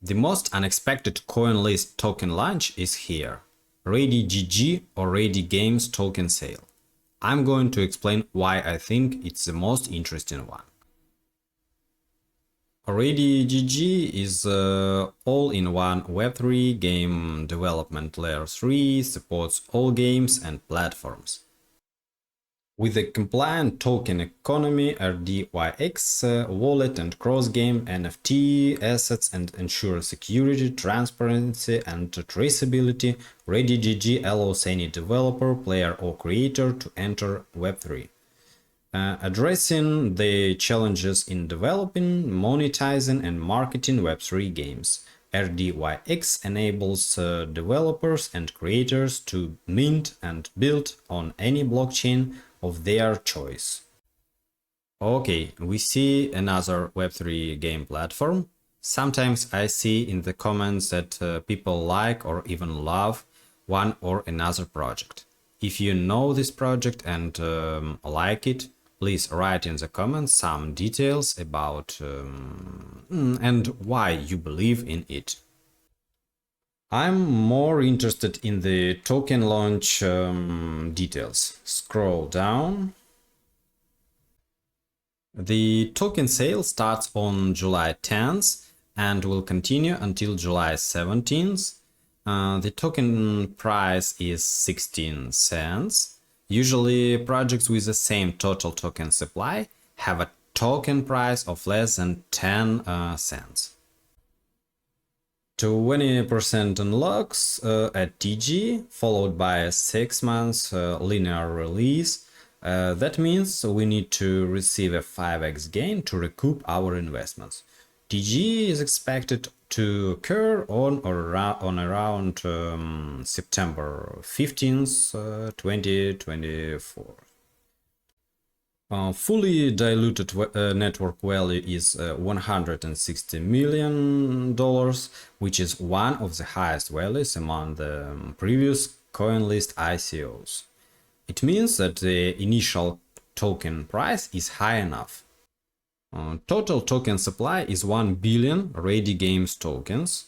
The most unexpected Coinlist token launch is here. READYgg or READYgames token sale. I'm going to explain why I think it's the most interesting one. READYgg is all-in-one Web3 game development layer 3, supports all games and platforms. With a compliant token economy, READYgg wallet and cross-game NFT assets and ensure security, transparency and traceability, READYgg allows any developer, player or creator to enter Web3. Addressing the challenges in developing, monetizing and marketing Web3 games. READYgg enables developers and creators to mint and build on any blockchain of their choice. Okay, we see another Web3 game platform. Sometimes I see in the comments that people like or even love one or another project. If you know this project and like it, please write in the comments some details about and why you believe in it. I'm more interested in the token launch details. Scroll down. The token sale starts on July 10th and will continue until July 17th. The token price is 16 cents. Usually, projects with the same total token supply have a token price of less than 10 cents. 20% unlocks at TG, followed by a 6 months linear release. That means we need to receive a 5x gain to recoup our investments. TG is expected to occur on around September 15th, 2024. Fully diluted network value is $160 million, which is one of the highest values among the previous Coinlist ICOs. It means that the initial token price is high enough. Total token supply is 1 billion READYgames tokens.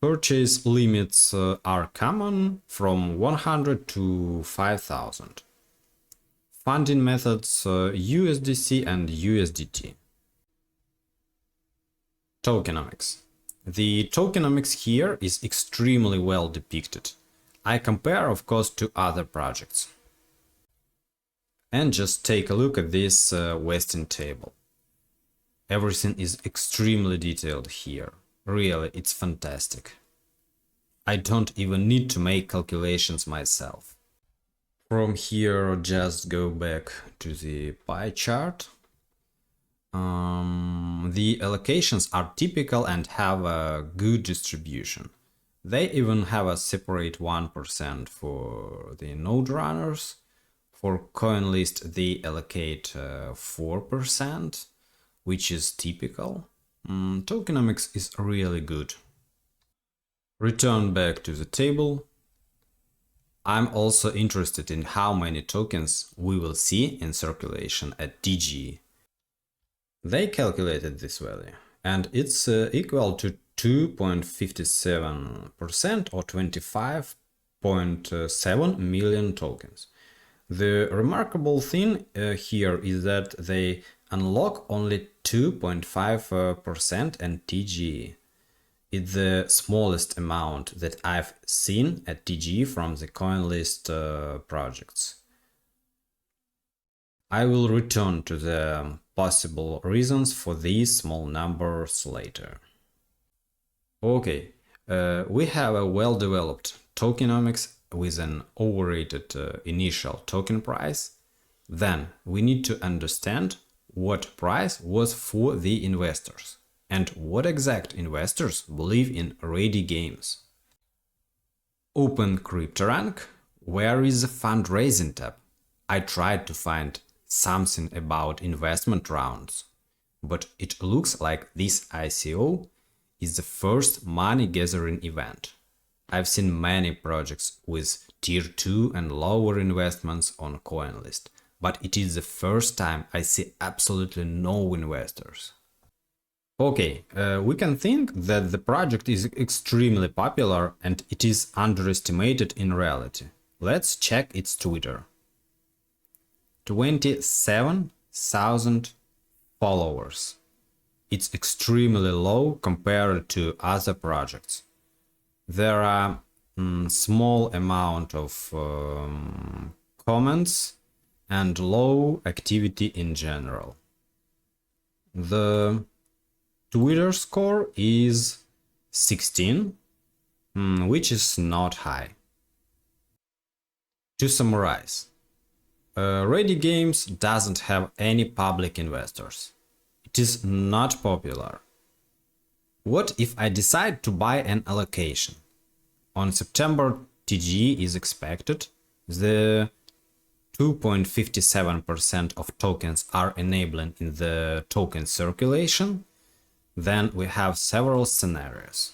Purchase limits are common from 100 to 5,000. Funding methods USDC and USDT. Tokenomics. The tokenomics here is extremely well depicted. I compare, of course, to other projects. And just take a look at this vesting table. Everything is extremely detailed here. Really, it's fantastic. I don't even need to make calculations myself. From here, just go back to the pie chart. The allocations are typical and have a good distribution. They even have a separate 1% for the node runners. For Coinlist, they allocate 4%, which is typical. Tokenomics is really good. Return back to the table. I'm also interested in how many tokens we will see in circulation at TG. They calculated this value, and it's equal to 2.57% or 25.7 million tokens. The remarkable thing here is that they unlock only 2.5% and TG. It's the smallest amount that I've seen at TG from the Coinlist projects. I will return to the possible reasons for these small numbers later. Okay, we have a well-developed tokenomics with an overrated initial token price. Then we need to understand what price was for the investors and what exact investors believe in READYgames. Open CryptoRank. Where is the fundraising tab? I tried to find something about investment rounds, but it looks like this ICO is the first money gathering event. I've seen many projects with tier 2 and lower investments on Coinlist, but it is the first time I see absolutely no investors. Okay, we can think that the project is extremely popular and it is underestimated in reality. Let's check its Twitter. 27,000 followers. It's extremely low compared to other projects. There are small amount of comments and low activity in general. The Twitter score is 16, which is not high. To summarize, READYgg doesn't have any public investors. It is not popular. What if I decide to buy an allocation? On September, TGE is expected. The 2.57% of tokens are enabling in the token circulation. Then we have several scenarios.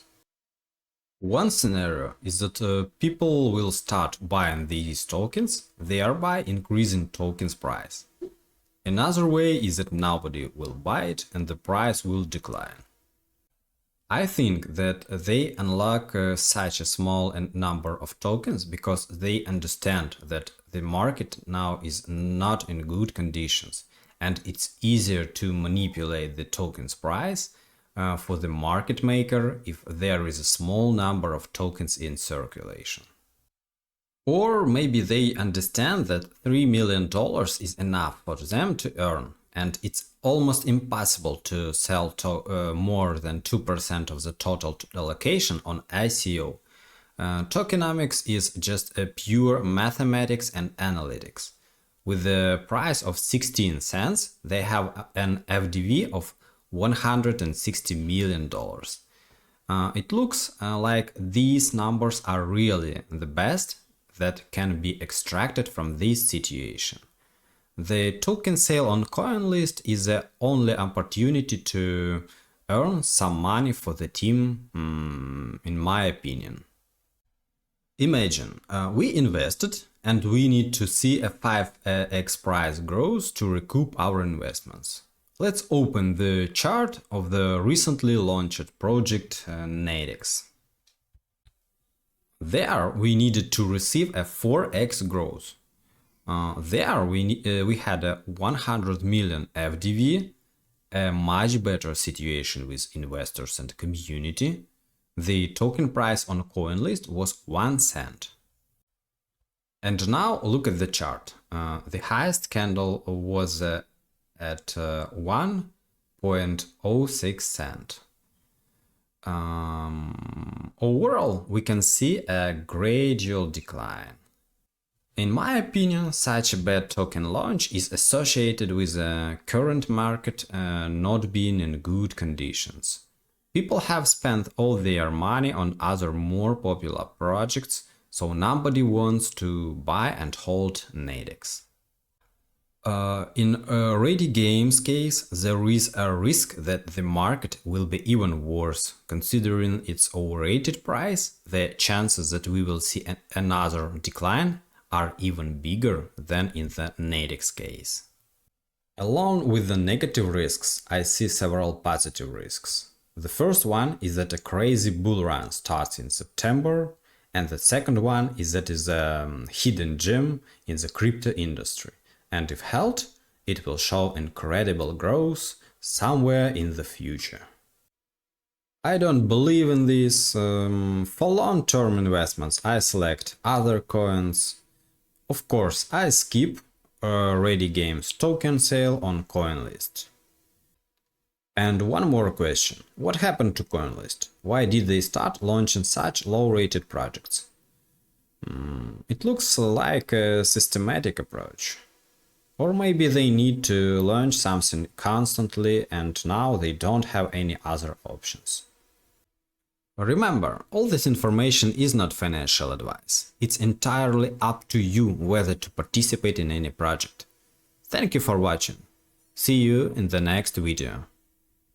One scenario is that people will start buying these tokens, thereby increasing tokens price. Another way is that nobody will buy it and the price will decline. I think that they unlock such a small number of tokens because they understand that the market now is not in good conditions and it's easier to manipulate the token's price for the market maker if there is a small number of tokens in circulation. Or maybe they understand that $3 million is enough for them to earn, and it's almost impossible to sell more than 2% of the total allocation on ICO. Tokenomics is just a pure mathematics and analytics. With the price of 16 cents, they have an FDV of $160 million. It looks like these numbers are really the best that can be extracted from this situation. The token sale on Coinlist is the only opportunity to earn some money for the team, in my opinion. Imagine we invested and we need to see a 5x price growth to recoup our investments. Let's open the chart of the recently launched project READYgg. There we needed to receive a 4x growth. There we had a 100 million FDV, a much better situation with investors and community. The token price on Coinlist was 1 cent. And now look at the chart. The highest candle was at 1.06 cent. Overall, we can see a gradual decline. In my opinion, such a bad token launch is associated with the current market not being in good conditions. People have spent all their money on other more popular projects, so nobody wants to buy and hold READYgg. In READYgg's case, there is a risk that the market will be even worse. Considering its overrated price, the chances that we will see another decline are even bigger than in the READYgg case. Along with the negative risks, I see several positive risks. The first one is that a crazy bull run starts in September, and the second one is that is a hidden gem in the crypto industry. And if held, it will show incredible growth somewhere in the future. I don't believe in this. For long-term investments, I select other coins. Of course, I skip READYgg's token sale on Coinlist. And one more question. What happened to Coinlist? Why did they start launching such low-rated projects? It looks like a systematic approach. Or maybe they need to launch something constantly and now they don't have any other options. Remember, all this information is not financial advice. It's entirely up to you whether to participate in any project. Thank you for watching. See you in the next video.